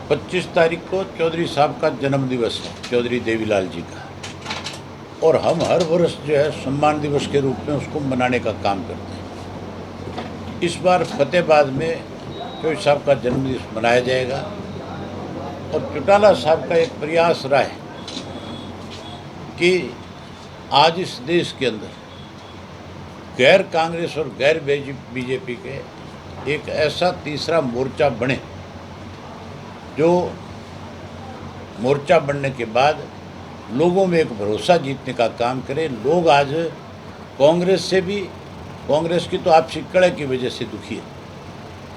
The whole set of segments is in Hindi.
25 तारीख को चौधरी साहब का जन्म दिवस है, चौधरी देवीलाल जी का। और हम हर वर्ष जो है सम्मान दिवस के रूप में उसको मनाने का काम करते हैं। इस बार फतेहाबाद में चौधरी साहब का जन्मदिवस मनाया जाएगा। और चौटाला साहब का एक प्रयास रहा है कि आज इस देश के अंदर गैर कांग्रेस और गैर बीजेपी के एक ऐसा तीसरा मोर्चा बने, जो मोर्चा बनने के बाद लोगों में एक भरोसा जीतने का काम करे। लोग आज कांग्रेस से भी, कांग्रेस की तो आपसी कड़े की वजह से दुखी है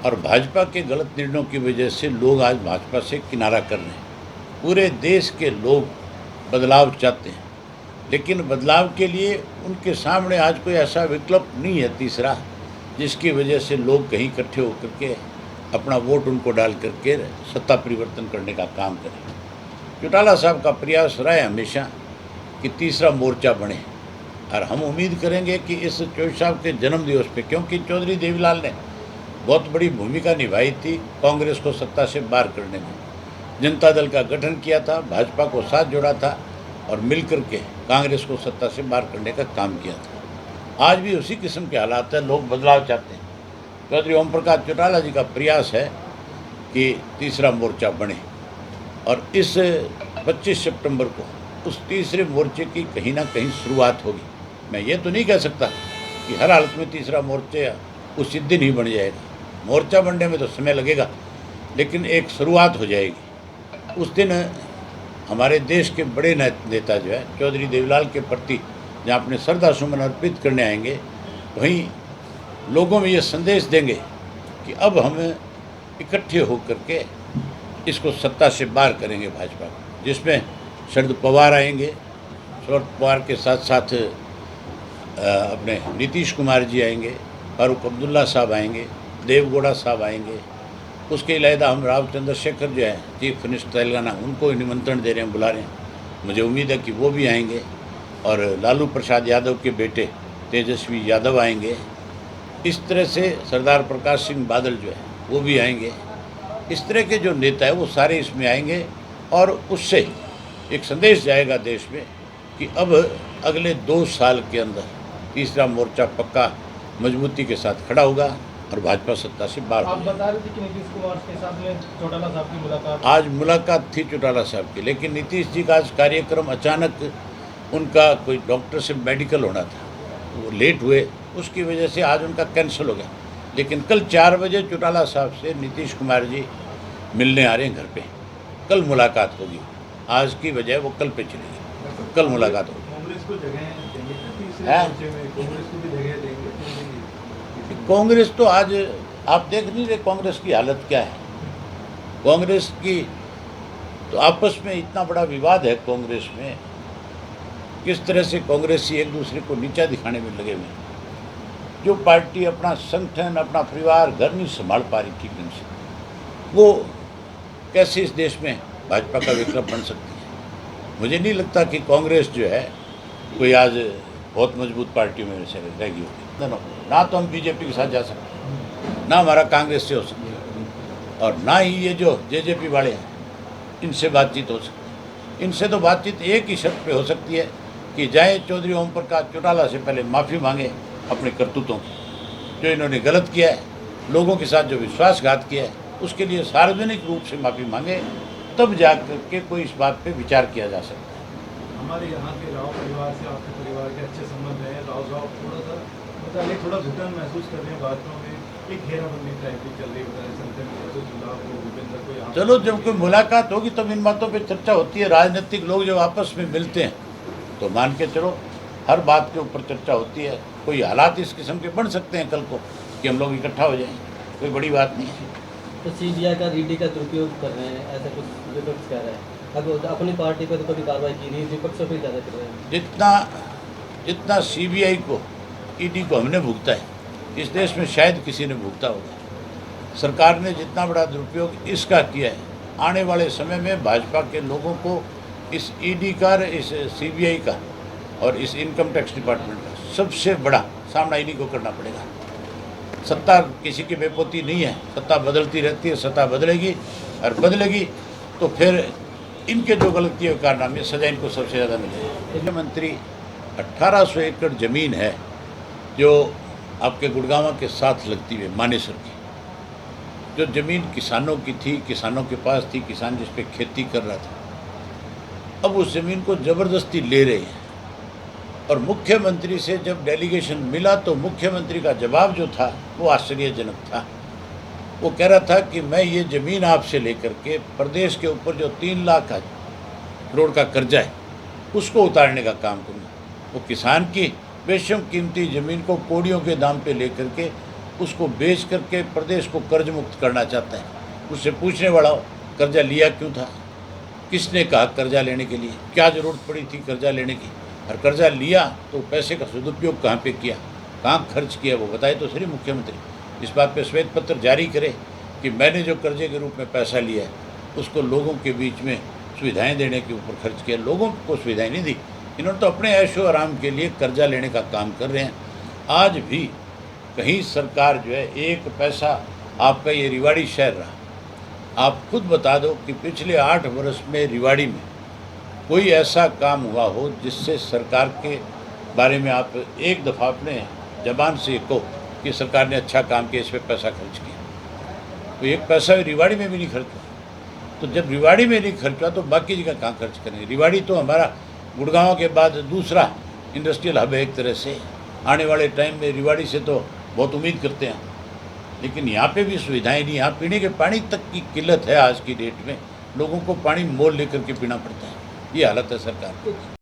और भाजपा के गलत निर्णयों की वजह से लोग आज भाजपा से किनारा कर रहे हैं। पूरे देश के लोग बदलाव चाहते हैं, लेकिन बदलाव के लिए उनके सामने आज कोई ऐसा विकल्प नहीं है तीसरा, जिसकी वजह से लोग कहीं इकट्ठे होकर के अपना वोट उनको डाल करके सत्ता परिवर्तन करने का काम करें। चौटाला साहब का प्रयास रहा है हमेशा कि तीसरा मोर्चा बने, और हम उम्मीद करेंगे कि इस चौधरी साहब के जन्म दिवस पे, क्योंकि चौधरी देवीलाल ने बहुत बड़ी भूमिका निभाई थी कांग्रेस को सत्ता से बाहर करने में। जनता दल का गठन किया था, भाजपा को साथ जोड़ा था और मिलकर के कांग्रेस को सत्ता से बाहर करने का काम किया था। आज भी उसी किस्म के हालात हैं, लोग बदलाव चाहते हैं। चौधरी ओम प्रकाश चौटाला जी का प्रयास है कि तीसरा मोर्चा बने, और इस 25 सितंबर को उस तीसरे मोर्चे की कहीं ना कहीं शुरुआत होगी। मैं ये तो नहीं कह सकता कि हर हालत में तीसरा मोर्चा उसी दिन ही बन जाएगा, मोर्चा बनने में तो समय लगेगा, लेकिन एक शुरुआत हो जाएगी। उस दिन हमारे देश के बड़े नेता जो है चौधरी देवीलाल के प्रति जहाँ अपने श्रद्धा सुमन अर्पित करने आएंगे, वहीं लोगों में ये संदेश देंगे कि अब हम इकट्ठे होकर के इसको सत्ता से बाहर करेंगे भाजपा को, जिसमें शरद पवार आएंगे, शरद पवार के साथ साथ अपने नीतीश कुमार जी आएंगे, फारूक अब्दुल्ला साहब आएंगे, देवगौड़ा साहब आएंगे। उसके अलावा हम राव चंद्रशेखर जो है चीफ मिनिस्टर तेलंगाना, उनको निमंत्रण दे रहे हैं, बुला रहे हैं। मुझे उम्मीद है कि वो भी आएंगे, और लालू प्रसाद यादव के बेटे तेजस्वी यादव आएंगे। इस तरह से सरदार प्रकाश सिंह बादल जो है वो भी आएंगे। इस तरह के जो नेता है वो सारे इसमें आएंगे, और उससे एक संदेश जाएगा देश में कि अब अगले 2 साल के अंदर तीसरा मोर्चा पक्का मजबूती के साथ खड़ा होगा और भाजपा सत्ता से बाहर हो जाएगी। आप बता रहे थे कि नीतीश कुमार के साथ में चौटाला साहब की मुलाकात, आज मुलाकात थी चौटाला साहब की, लेकिन नीतीश जी का आज कार्यक्रम अचानक, उनका कोई डॉक्टर से मेडिकल होना था, वो लेट हुए, उसकी वजह से आज उनका कैंसिल हो गया। लेकिन कल 4 बजे चौटाला साहब से नीतीश कुमार जी मिलने आ रहे हैं घर पे। कल मुलाकात होगी, आज की बजाय वो कल पे चलेगी, कल मुलाकात होगी। कांग्रेस को जगह कांग्रेस तो आज आप देख नहीं रहे कांग्रेस की हालत क्या है। कांग्रेस की तो आपस में इतना बड़ा विवाद है कांग्रेस में, किस तरह से कांग्रेसी एक दूसरे को नीचा दिखाने में लगे हुए हैं। जो पार्टी अपना संगठन, अपना परिवार, घर नहीं संभाल पा रही ठीक ढंग से, वो कैसे इस देश में भाजपा का विकल्प बन सकती है। मुझे नहीं लगता कि कांग्रेस जो है कोई आज बहुत मजबूत पार्टी में से रहेगी होगी। ना तो हम बीजेपी के साथ जा सकते, ना हमारा कांग्रेस से हो सकती है, और ना ही ये जो जेजेपी वाले हैं इनसे बातचीत हो सकती है। इनसे तो बातचीत एक ही शर्त पे हो सकती है कि जाए चौधरी ओम प्रकाश चौटाला से पहले माफ़ी मांगे अपने करतूतों की, जो इन्होंने गलत किया है, लोगों के साथ जो विश्वासघात किया है, उसके लिए सार्वजनिक रूप से माफ़ी मांगे, तब जा के कोई इस बात पे विचार किया जा सकता है। हमारे यहाँ के राव परिवार से आपके परिवार के अच्छे संबंध हैं। राव साहब थोड़ा सा मतलब थोड़ा घुटन महसूस कर रहे हैं, बातों में एक घेराबंदी टाइप की चल रही है। चलो, जब कोई मुलाकात होगी तब इन बातों पे चर्चा होती है। राजनीतिक लोग जब आपस में मिलते हैं तो मान के चलो हर बात के ऊपर चर्चा होती है। कोई हालात इस किस्म के बन सकते हैं कल को कि हम लोग इकट्ठा हो जाएं, कोई बड़ी बात नहीं है। तो सीबीआई का ईडी का दुरुपयोग कर रहे हैं, ऐसा कुछ विपक्ष कह रहा है। अब अपनी पार्टी पर तो कभी कार्रवाई की नहीं, विपक्ष पर ज़्यादा कर रहे हैं। जितना सीबीआई को, ईडी को हमने भुगता है, इस देश में शायद किसी ने भुगता होगा। सरकार ने जितना बड़ा दुरुपयोग इसका किया है, आने वाले समय में भाजपा के लोगों को इस ईडी का, इस सीबीआई का और इस इनकम टैक्स डिपार्टमेंट का सबसे बड़ा सामना इन्हीं को करना पड़ेगा। सत्ता किसी की बेपोती नहीं है, सत्ता बदलती रहती है, सत्ता बदलेगी, और बदलेगी तो फिर इनके जो गलतियों के कारनामे सजा इनको सबसे ज़्यादा मिलेगी। मुख्यमंत्री 1800 एकड़ ज़मीन है जो आपके गुड़गांव के साथ लगती है मानेसर की, जो ज़मीन किसानों की थी, किसानों के पास थी, किसान जिस पे खेती कर रहा था, अब उस ज़मीन को ज़बरदस्ती ले रहे हैं। और मुख्यमंत्री से जब डेलीगेशन मिला तो मुख्यमंत्री का जवाब जो था वो आश्चर्यजनक था। वो कह रहा था कि मैं ये ज़मीन आपसे लेकर के प्रदेश के ऊपर जो 3 लाख करोड़ का कर्जा है उसको उतारने का काम करूँगा। वो किसान की बेशम कीमती ज़मीन को कौड़ियों के दाम पे लेकर के उसको बेच करके प्रदेश को कर्ज मुक्त करना चाहता है। उससे पूछने वाला हो कर्जा लिया क्यों था, किसने कहा कर्जा लेने के लिए, क्या ज़रूरत पड़ी थी कर्जा लेने की, और कर्जा लिया तो पैसे का सदुपयोग कहाँ पे किया, कहाँ खर्च किया, वो बताए तो सही मुख्यमंत्री। इस बात पे श्वेत पत्र जारी करे कि मैंने जो कर्जे के रूप में पैसा लिया है उसको लोगों के बीच में सुविधाएं देने के ऊपर खर्च किया, लोगों को सुविधाएं नहीं दी। इन्होंने तो अपने ऐशो आराम के लिए कर्जा लेने का काम कर रहे हैं। आज भी कहीं सरकार जो है एक पैसा, आपका ये रेवाड़ी शहर रहा, आप खुद बता दो कि पिछले 8 वर्ष में रेवाड़ी में कोई ऐसा काम हुआ हो जिससे सरकार के बारे में आप एक दफ़ा अपने जबान से कहो कि सरकार ने अच्छा काम किया, इस पर पैसा खर्च किया। तो एक पैसा रेवाड़ी में भी नहीं खर्च हुआ। तो जब रेवाड़ी में नहीं खर्च हुआ तो बाकी जगह कहाँ खर्च करेंगे। रेवाड़ी तो हमारा गुड़गांव के बाद दूसरा इंडस्ट्रियल हब है एक तरह से। आने वाले टाइम में रेवाड़ी से तो बहुत उम्मीद करते हैं, लेकिन यहाँ पे भी सुविधाएं नहीं। यहाँ पीने के पानी तक की किल्लत है। आज की डेट में लोगों को पानी मोल लेकर के पीना पड़ता है। ये हालत है सरकार की।